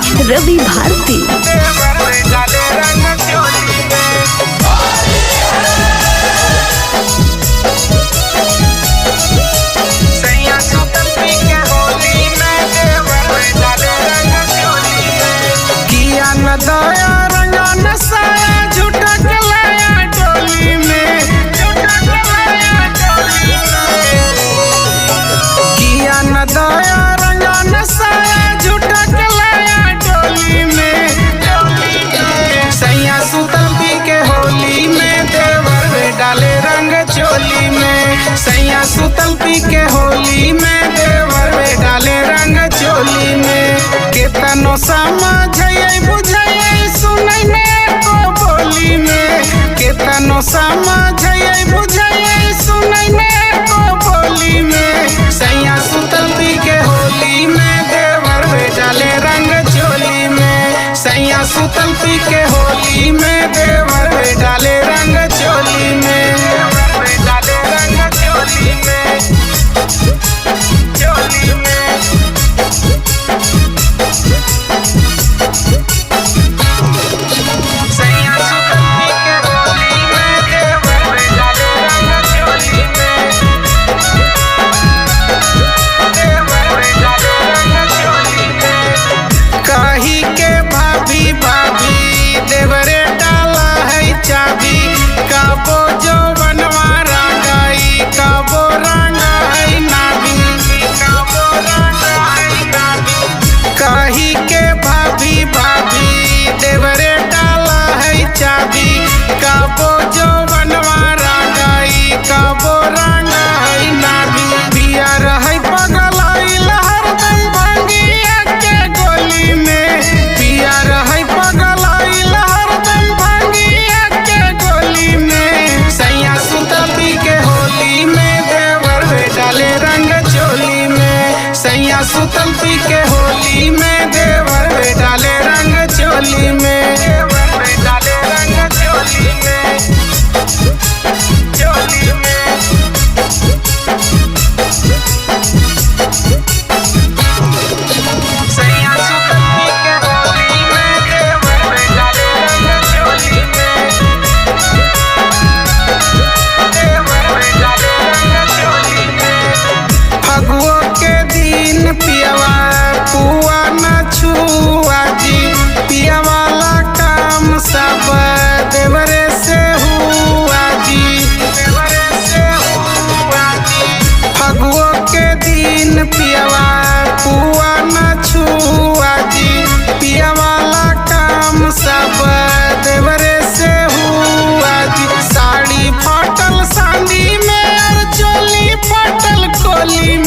रवि भारती। दया रंगा नसाया झूठा कलाया डोली में, किया न दया रंगा नसाया झूठा कलाया डोली में। सैया सुतल पी के होली में देवर वे डाले रंग चोली में। सैया सुतल पी के होली में देवर वे डाले रंग चोली में। केतनो समझाइए बुझाइए सुनै में को बोली में, केतनो समझाइए बुझाइए सुनै में को बोली में। सैया सुतल पी के होली में देवर वे डाले रंग चोली में। सैया सुतल पी के होली में देवर वे डाले रंग चोली में। देवर वे डाले रंग चोली में, चोली में। कही के भाभी भाभी देवरे डाला है चाबी, कबो जो बनवारा गई कबो रंगा है नाभी, कबो रंगा है नाभी। कही के भाभी भाभी देवरे डाला है चाबी, कबो जो बनवारा गई कबो रंगा है नाभी। पिया रहे पगल हरदम भांगिया के गोली में, पिया रहे पगल हरदम भांगिया के गोली में। सैया सुतल पी के होली में देवर वे डाले रंग चोली में। सैया सुतल पी के होली में देवर वे डाले रंग चोली में। देवर वे डाले रंग चोली में, चोली में। फगुओ के दिन पियवा पुआ न छुआ जी, पिया वाला काम सब देवरे से हुआ जी, देवरे से हुआ जी। फगुओ के दिन पियवा पुआ न छुआ जी, पिया वाला काम सब देवरे से हुआ जी। साड़ी फटल सांदी में और चोली फटल कोली